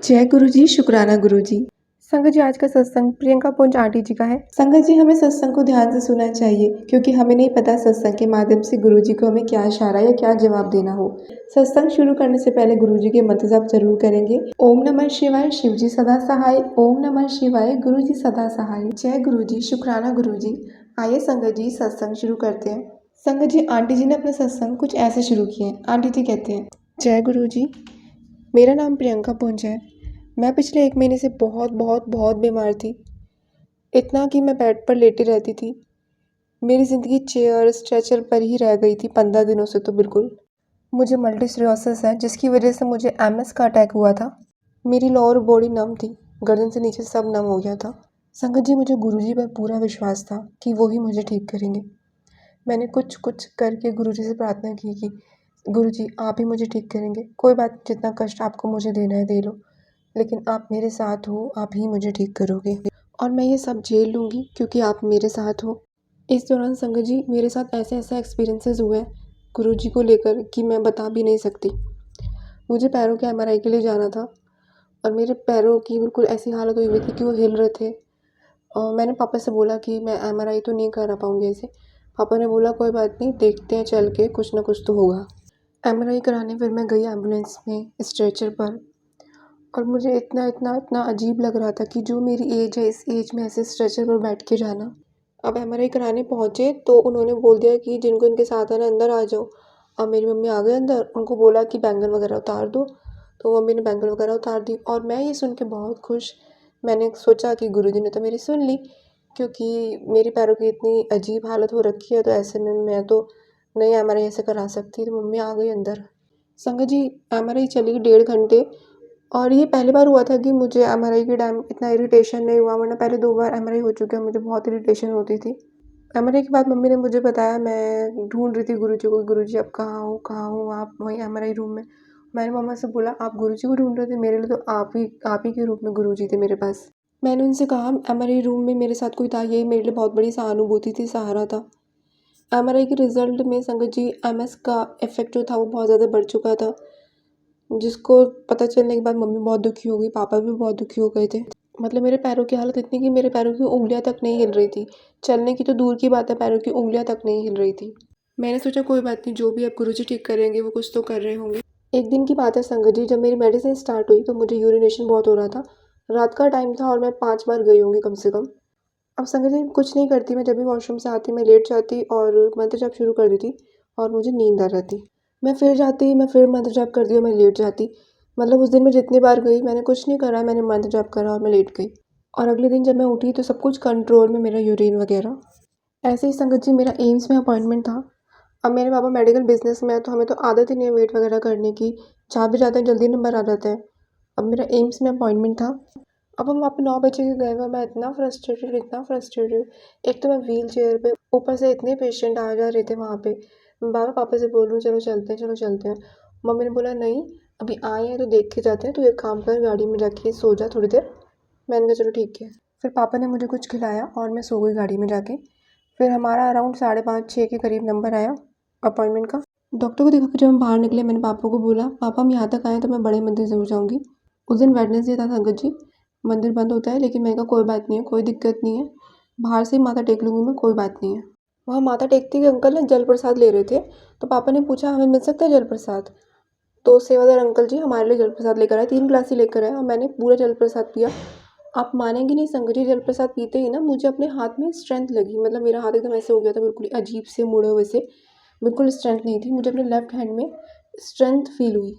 जय गुरु जी, शुक्राना गुरु जी। संगत जी, आज का सत्संग प्रियंका पुंज आंटी जी का है। संगत जी, हमें सत्संग को ध्यान से सुनना चाहिए क्योंकि हमें नहीं पता सत्संग के माध्यम से गुरु जी को हमें क्या इशारा या क्या जवाब देना हो। सत्संग शुरू करने से पहले गुरु जी के मंत्र जाप जरूर करेंगे। ओम नमः शिवाय, शिव जी सदा सहाय। ओम नमः शिवाय, गुरु जी सदा सहाय। जय गुरु जी, शुक्राना गुरु जी। आइए संगत जी, सत्संग शुरू करते हैं। संगत जी, आंटी जी ने अपना सत्संग कुछ ऐसे शुरू किए हैं। आंटी जी कहते हैं, जय गुरु जी। मेरा नाम प्रियंका पुंज है। मैं पिछले 1 महीने से बहुत बहुत बहुत बीमार थी, इतना कि मैं बेड पर लेटी रहती थी। मेरी ज़िंदगी चेयर स्ट्रेचर पर ही रह गई थी 15 दिनों से तो बिल्कुल। मुझे मल्टी स्क्लेरोसिस है, जिसकी वजह से मुझे एमएस का अटैक हुआ था। मेरी लोअर बॉडी नम थी, गर्दन से नीचे सब नम हो गया था। संगत जी, मुझे गुरुजी पर पूरा विश्वास था कि वो ही मुझे ठीक करेंगे। मैंने कुछ कुछ करके गुरुजी से प्रार्थना की कि गुरुजी आप ही मुझे ठीक करेंगे। कोई बात नहीं, जितना कष्ट आपको मुझे देना है दे लो, लेकिन आप मेरे साथ हो, आप ही मुझे ठीक करोगे और मैं ये सब झेल लूँगी क्योंकि आप मेरे साथ हो। इस दौरान संगत जी, मेरे साथ ऐसे ऐसे एक्सपीरियंसेस हुए हैं गुरुजी को लेकर कि मैं बता भी नहीं सकती। मुझे पैरों के एमआरआई के लिए जाना था और मेरे पैरों की बिल्कुल ऐसी हालत हुई थी कि वो हिल रहे थे। और मैंने पापा से बोला कि मैं एमआरआई तो नहीं करा पाऊँगी ऐसे। पापा ने बोला कोई बात नहीं, देखते हैं चल के, कुछ ना कुछ तो होगा। एमआरआई कराने फिर मैं गई एम्बुलेंस में स्ट्रेचर पर और मुझे इतना इतना इतना अजीब लग रहा था कि जो मेरी एज है, इस एज में ऐसे स्ट्रेचर पर बैठ के जाना। अब एमआरआई कराने पहुँचे तो उन्होंने बोल दिया कि जिनको इनके साथ आना अंदर आ जाओ। अब मेरी मम्मी आ गई अंदर, उनको बोला कि बैंगल वगैरह उतार दो, तो मम्मी ने बैंगल वगैरह उतार दी और मैं ये सुन के बहुत खुश। मैंने सोचा कि गुरुजी ने तो मेरी सुन ली, क्योंकि मेरे पैरों की इतनी अजीब हालत हो रखी है तो ऐसे में मैं तो नहीं एमआरआई ऐसे करा सकती। तो मम्मी आ गई अंदर। संगत जी, एमआरआई चली 1.5 घंटे और ये पहली बार हुआ था कि मुझे एमआरआई के टाइम इतना इरिटेशन नहीं हुआ, वरना पहले 2 बार एमआरआई हो चुके हैं, मुझे बहुत इरिटेशन होती थी। एमआरआई के बाद मम्मी ने मुझे बताया, मैं ढूंढ रही थी गुरुजी को, गुरुजी अब कहाँ हो आप? वहीं एमआरआई रूम में। मैंने मम्मा से बोला आप गुरुजी को ढूंढ रहे थे? मेरे लिए तो आप ही के रूप में गुरुजी थे मेरे पास। मैंने उनसे कहा एमआरआई रूम में मेरे साथ कोई था, यही मेरे लिए बहुत बड़ी सहानुभूति थी, सहारा था। एमआरआई के रिजल्ट में संगत जी, एमएस का इफेक्ट जो था वो बहुत ज़्यादा बढ़ चुका था, जिसको पता चलने के बाद मम्मी बहुत दुखी हो गई, पापा भी बहुत दुखी हो गए थे। मतलब मेरे पैरों की हालत इतनी कि मेरे पैरों की उँगलियाँ तक नहीं हिल रही थी। चलने की तो दूर की बात है, पैरों की उँगलियाँ तक नहीं हिल रही थी। मैंने सोचा कोई बात नहीं, जो भी अब गुरुजी ठीक करेंगे वो कुछ तो कर रहे होंगे। एक दिन की बात है संगत जी, जब मेरी मेडिसिन स्टार्ट हुई तो मुझे यूरिनेशन बहुत हो रहा था। रात का टाइम था और मैं 5 बार गई होंगी कम से कम। अब संगत जी, कुछ नहीं करती मैं, जब भी वॉशरूम से आती मैं लेट जाती और मंत्र जाप शुरू कर देती और मुझे नींद आ जाती। मैं फिर जाती, मैं फिर मंत्र जाप करती और मैं लेट जाती। मतलब उस दिन मैं जितनी बार गई मैंने कुछ नहीं करा, मैंने मंत्र जाप करा और मैं लेट गई। और अगले दिन जब मैं उठी तो सब कुछ कंट्रोल में, मेरा यूरिन वगैरह। ऐसे ही संगत जी, मेरा एम्स में अपॉइंटमेंट था। अब मेरे पापा मेडिकल बिजनेस में है तो हमें तो आदत ही नहीं है वेट वगैरह करने की, जहाँ भी जाते हैं जल्दी नंबर आ जाता है। अब मेरा एम्स में अपॉइंटमेंट था। अब हम वहाँ पे 9 बजे के गए हुए, मैं इतना फ्रस्ट्रेटेड, इतना फ्रस्ट्रेटेड। एक तो मैं व्हील चेयर पे, ऊपर से इतने पेशेंट आ जा रहे थे वहाँ पे। मैं बाबा पापा से बोल रही हूँ चलो चलते हैं, चलो चलते हैं। मम्मी ने बोला नहीं, अभी आए हैं तो देख के जाते हैं, तो एक काम कर गाड़ी में जाके सो जा थोड़ी देर। मैंने कहा चलो ठीक है। फिर पापा ने मुझे कुछ खिलाया और मैं सो गई गाड़ी में जाके। फिर हमारा अराउंड 5:30-6 के करीब नंबर आया अपॉइंटमेंट का। डॉक्टर को दिखा के जब हम बाहर निकले, मैंने पापा को बोला पापा हम यहाँ तक आए तो मैं बड़े मंदिर ज़रूर जाऊँगी। उस दिन वेडनेसडे था संगत जी, मंदिर बंद होता है, लेकिन मैंने कहा कोई बात नहीं है, कोई दिक्कत नहीं है, बाहर से ही माथा टेक लूँगी मैं, कोई बात नहीं है। वहाँ माथा टेकते ही अंकल ने जल प्रसाद ले रहे थे, तो पापा ने पूछा हमें मिल सकता है जल प्रसाद? तो सेवादार अंकल जी हमारे लिए जल प्रसाद लेकर आए, 3 गिलास ही लेकर आए और मैंने पूरा जल प्रसाद पिया। आप मानेंगे नहीं संगत जी, जल प्रसाद पीते ही ना मुझे अपने हाथ में स्ट्रेंथ लगी। मतलब मेरा हाथ एकदम ऐसे हो गया था, बिल्कुल अजीब से मुड़े हुए से, बिल्कुल स्ट्रेंथ नहीं थी, मुझे अपने लेफ्ट हैंड में स्ट्रेंथ फील हुई।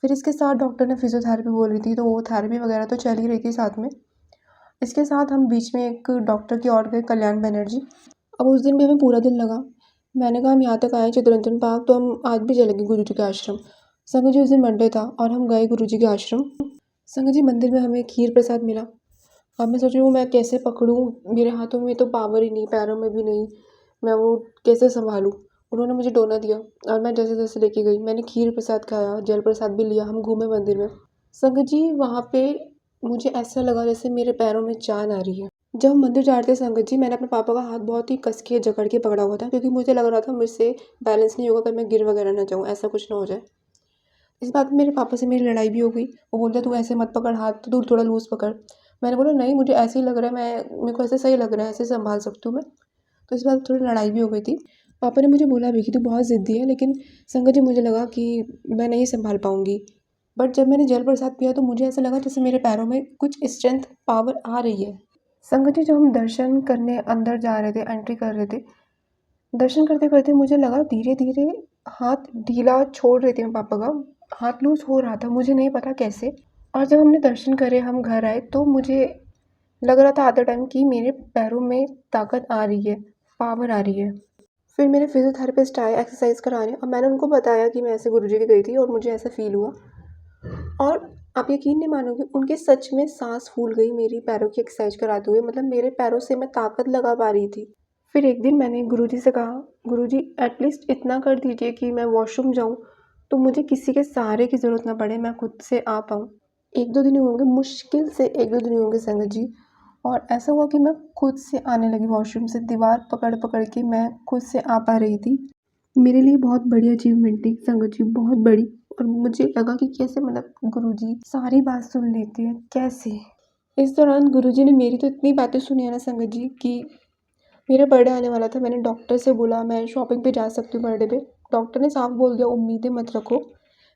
फिर इसके साथ डॉक्टर ने फिजियोथेरेपी बोल रही थी, तो वो थेरेपी वगैरह तो चल ही रही थी साथ में। इसके साथ हम बीच में एक डॉक्टर की और गए, कल्याण बनर्जी। अब उस दिन भी हमें पूरा दिन लगा। मैंने कहा हम यहाँ तक आए चित्तरंजन पार्क, तो हम आज भी चलेंगे गुरु जी के आश्रम। संगत जी, उस दिन मंडे था और हम गए गुरु जी के आश्रम। संगत जी, मंदिर में हमें खीर प्रसाद मिला। अब मैं सोच रही हूँ मैं कैसे पकड़ूँ, मेरे हाथों में तो पावर ही नहीं, पैरों में भी नहीं, मैं वो कैसे संभालूँ। उन्होंने मुझे डोना दिया और मैं जैसे जैसे लेके गई, मैंने खीर प्रसाद खाया, जल प्रसाद भी लिया, हम घूमे मंदिर में। संगत जी, वहाँ पे मुझे ऐसा लगा जैसे मेरे पैरों में जान आ रही है। जब हम मंदिर जा रहे थे संगत जी, मैंने अपने पापा का हाथ बहुत ही कस के जकड़ के पकड़ा हुआ था, क्योंकि मुझे लग रहा था मुझसे बैलेंस नहीं होगा, कहीं मैं गिर वगैरह ना जाऊँ, ऐसा कुछ ना हो जाए। इस बात पे मेरे पापा से मेरी लड़ाई भी हो गई। वो बोलते तू ऐसे मत पकड़ हाथ, तो तू थोड़ा लूज़ पकड़। मैंने बोला नहीं, मुझे ऐसे ही लग रहा है, मेरे को ऐसे सही लग रहा है, ऐसे संभाल सकती हूँ मैं। तो इस बात पे थोड़ी लड़ाई भी हो गई थी। पापा ने मुझे बोला भी कि तू बहुत ज़िद्दी है, लेकिन संगत जी मुझे लगा कि मैं नहीं संभाल पाऊँगी। बट जब मैंने जल प्रसाद पिया तो मुझे ऐसा लगा जैसे मेरे पैरों में कुछ स्ट्रेंथ पावर आ रही है। संगत जी, जब हम दर्शन करने अंदर जा रहे थे, एंट्री कर रहे थे, दर्शन करते करते मुझे लगा धीरे धीरे हाथ ढीला छोड़ रहे थे मैं पापा का, हाथ लूज हो रहा था, मुझे नहीं पता कैसे। और जब हमने दर्शन करे, हम घर आए, तो मुझे लग रहा था आधे टाइम कि मेरे पैरों में ताकत आ रही है, पावर आ रही है। फिर मेरे फिजियोथेरेपिस्ट आए एक्सरसाइज कराने और मैंने उनको बताया कि मैं ऐसे गुरुजी की गई थी और मुझे ऐसा फील हुआ। और आप यकीन नहीं मानोगे, उनके सच में सांस फूल गई मेरी पैरों की एक्सरसाइज कराते हुए, मतलब मेरे पैरों से मैं ताकत लगा पा रही थी। फिर एक दिन मैंने गुरुजी से कहा, गुरुजी एटलीस्ट इतना कर दीजिए कि मैं वॉशरूम जाऊँ तो मुझे किसी के सहारे की ज़रूरत ना पड़े, मैं खुद से आ पाऊँ। एक दो दिन ही होंगे, मुश्किल से एक दो दिन ही होंगे संगत जी, और ऐसा हुआ कि मैं खुद से आने लगी वॉशरूम से, दीवार पकड़ पकड़ के मैं खुद से आ पा रही थी। मेरे लिए बहुत बड़ी अचीवमेंट थी संगत जी, बहुत बड़ी। और मुझे लगा कि कैसे, मतलब गुरुजी सारी बात सुन लेते हैं कैसे। इस दौरान गुरुजी ने मेरी तो इतनी बातें सुनी है ना संगत जी, कि मेरा बर्थडे आने वाला था। मैंने डॉक्टर से बोला मैं शॉपिंग पे जा सकती हूँ बर्थडे पे। डॉक्टर ने साफ बोल दिया उम्मीदें मत रखो,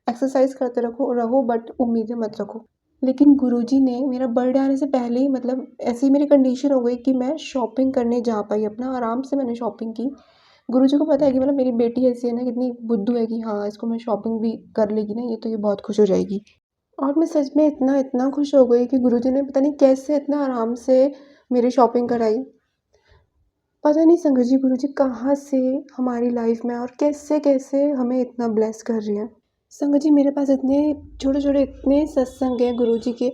एक्सरसाइज करते रहो बट उम्मीदें मत रखो। लेकिन गुरुजी ने मेरा बर्थडे आने से पहले ही, मतलब ऐसी मेरी कंडीशन हो गई कि मैं शॉपिंग करने जा पाई, अपना आराम से मैंने शॉपिंग की। गुरुजी को पता है कि मतलब मेरी बेटी ऐसी है ना, कितनी बुद्धू है कि हाँ, इसको मैं शॉपिंग भी कर लेगी ना ये, तो ये बहुत खुश हो जाएगी। और मैं सच में इतना इतना खुश हो गई कि गुरुजी ने पता नहीं कैसे इतना आराम से मेरी शॉपिंग कराई। पता नहीं संगत जी, गुरुजी कहाँ से हमारी लाइफ में और कैसे कैसे हमें इतना ब्लेस कर रही हैं। संगत जी, मेरे पास इतने छोटे छोटे इतने सत्संग हैं गुरुजी के,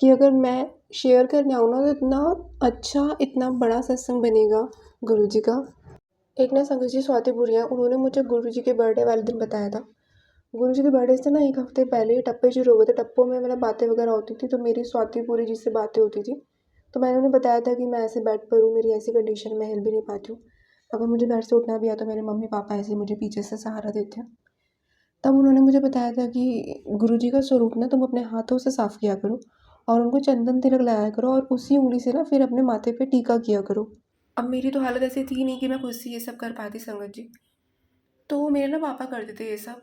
कि अगर मैं शेयर करने आऊँ ना तो इतना अच्छा, इतना बड़ा सत्संग बनेगा गुरुजी का। एक ना संगत जी स्वातिपुरी हैं, उन्होंने मुझे गुरुजी के बर्थडे वाले दिन बताया था। गुरुजी के बर्थडे से ना एक हफ्ते पहले ही टप्पे शुरू हो गए थे। टप्पों में मतलब बातें वगैरह होती थी, तो मेरी स्वातिपुरी जी से बातें होती थी। तो मैंने उन्हें बताया था कि मैं ऐसे बेड पर हूँ, मेरी ऐसी कंडीशन में हिल भी नहीं पाती हूँ। अगर मुझे बेड से उठना भी आता तो मेरे मम्मी पापा ऐसे मुझे पीछे से सहारा देते हैं। तब उन्होंने मुझे बताया था कि गुरुजी का स्वरूप ना तुम अपने हाथों से साफ़ किया करो और उनको चंदन तिलक लगाया करो, और उसी उंगली से ना फिर अपने माथे पे टीका किया करो। अब मेरी तो हालत ऐसी थी नहीं कि मैं खुद से ये सब कर पाती संगत जी, तो मेरे ना पापा करते थे ये सब।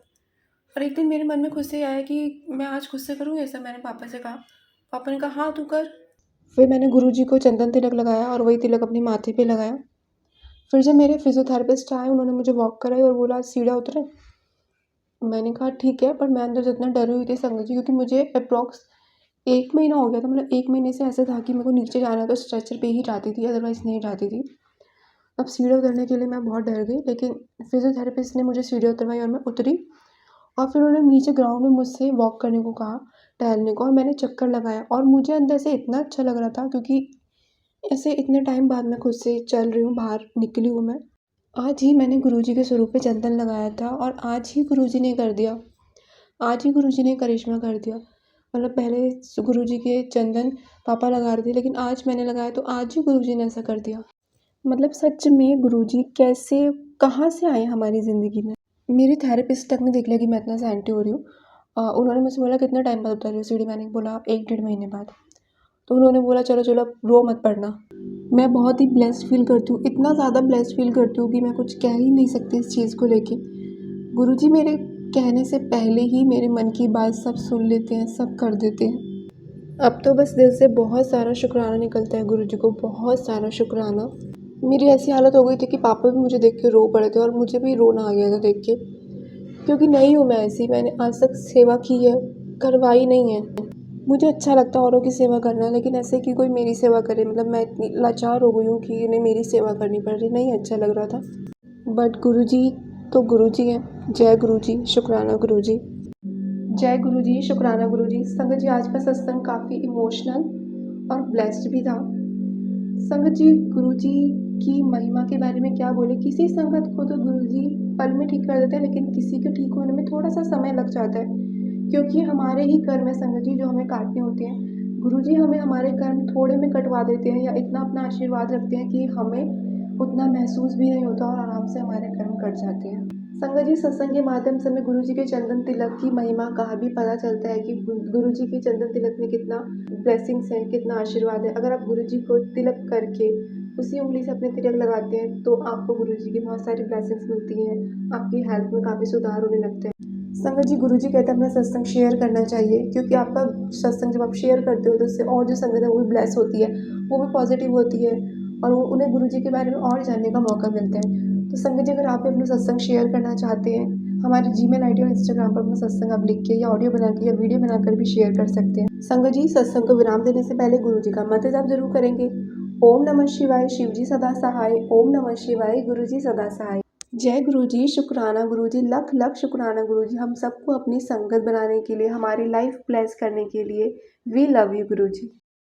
और एक दिन मेरे मन में खुद से आया कि मैं आज खुद से करूँ ये सब। मैंने पापा से कहा, पापा ने कहा हाँ तू कर। फिर मैंने गुरुजी को चंदन तिलक लगाया और वही तिलक अपने माथे पे लगाया। फिर जब मेरे फिजियोथेरेपिस्ट आए, उन्होंने मुझे वॉक कराई और बोला सीढ़ियाँ उतरे। मैंने कहा ठीक है, पर मैं अंदर से इतना डरी हुई थी संगत जी, क्योंकि मुझे अप्रॉक्स 1 महीना हो गया था। मतलब 1 महीने से ऐसा था कि मेरे को नीचे जाना है तो स्ट्रेचर पे ही जाती थी, अदरवाइज़ नहीं जाती थी। अब सीढ़ियाँ उतरने के लिए मैं बहुत डर गई, लेकिन फिजियोथेरेपिस्ट ने मुझे सीढ़ियाँ उतरवाई और मैं उतरी। और फिर उन्होंने नीचे ग्राउंड में मुझसे वॉक करने को कहा, टहलने को, और मैंने चक्कर लगाया और मुझे अंदर से इतना अच्छा लग रहा था, क्योंकि ऐसे इतने टाइम बाद मैं खुद से चल रही हूँ, बाहर निकली हूँ मैं। आज ही मैंने गुरुजी के स्वरूप पे चंदन लगाया था और आज ही गुरुजी ने कर दिया। आज ही गुरुजी ने करिश्मा कर दिया। मतलब पहले गुरुजी के चंदन पापा लगा रहे थे, लेकिन आज मैंने लगाया तो आज ही गुरुजी ने ऐसा कर दिया। मतलब सच में गुरुजी कैसे, कहाँ से आए हमारी ज़िंदगी में। मेरी थेरेपिस्ट तक ने देख लिया कि मैं इतना सैंटी हो रही हूँ। उन्होंने मुझसे बोला कितने टाइम बाद उतर रही हो सीढ़ी। मैंने बोला 1 डेढ़ महीने बाद। तो उन्होंने बोला चलो चलो अब रो मत पड़ना। मैं बहुत ही ब्लेस्ड फील करती हूँ, इतना ज़्यादा ब्लेस्ड फील करती हूँ कि मैं कुछ कह ही नहीं सकती इस चीज़ को लेके। गुरुजी मेरे कहने से पहले ही मेरे मन की बात सब सुन लेते हैं, सब कर देते हैं। अब तो बस दिल से बहुत सारा शुक्राना निकलता है गुरुजी को, बहुत सारा शुक्राना। मेरी ऐसी हालत हो गई थी कि पापा भी मुझे देख के रो पड़े थे और मुझे भी रोना आ गया था देख के, क्योंकि नहीं हूँ मैं ऐसी। मैंने आज तक सेवा की है, करवाई नहीं है। मुझे अच्छा लगता है औरों की सेवा करना, लेकिन ऐसे कि कोई मेरी सेवा करे, मतलब मैं इतनी लाचार हो गई हूँ कि इन्हें मेरी सेवा करनी पड़ रही, नहीं अच्छा लग रहा था। बट गुरुजी तो गुरुजी हैं। जय गुरुजी, शुक्राना गुरुजी। जय गुरुजी, शुक्राना गुरुजी। संगत जी, आज का सत्संग काफ़ी इमोशनल और ब्लेस्ड भी था। संगत जी, गुरुजी की महिमा के बारे में क्या बोले। किसी संगत को तो गुरुजी पल में ठीक कर देते हैं, लेकिन किसी के ठीक होने में थोड़ा सा समय लग जाता है, क्योंकि हमारे ही कर्म है संगत जी जो हमें काटने होते हैं। गुरुजी हमें हमारे कर्म थोड़े में कटवा देते हैं, या इतना अपना आशीर्वाद रखते हैं कि हमें उतना महसूस भी नहीं होता और आराम से हमारे कर्म कट जाते हैं। संगत जी, सत्संग के माध्यम से हमें गुरु जी के चंदन तिलक की महिमा का भी पता चलता है कि गुरु जी के चंदन तिलक में कितना ब्लेसिंग्स है, कितना आशीर्वाद है। अगर आप गुरु जी को तिलक करके उसी उंगली से अपने तिलक लगाते हैं तो आपको गुरु जी की बहुत सारी ब्लेसिंग्स मिलती हैं, आपकी हेल्थ में काफ़ी सुधार होने लगते हैं। संगत जी, गुरु जी कहते हैं अपना सत्संग शेयर करना चाहिए, क्योंकि आपका सत्संग जब आप शेयर करते हो तो उससे और जो संगत है वो भी ब्लेस होती है, वो भी पॉजिटिव होती है और उन्हें गुरु जी के बारे में और जानने का मौका मिलता है। तो संगत जी, अगर आप भी अपना सत्संग शेयर करना चाहते हैं, हमारी जीमेल आईडी और इंस्टाग्राम पर अपना सत्संग आप लिख के या ऑडियो बना के या वीडियो बनाकर भी शेयर कर सकते हैं। संगत जी, सत्संग को विराम देने से पहले गुरु जी का मंत्र जाप जरूर करेंगे। ओम नमः शिवाय, शिव जी सदा सहाय। ओम नमः शिवाय, गुरु जी सदा सहाय। जय गुरु जी, शुक्राना गुरु जी, लख लख शुक्राना गुरु जी, हम सबको अपनी संगत बनाने के लिए, हमारी लाइफ ब्लेस करने के लिए। We love you Guru ji.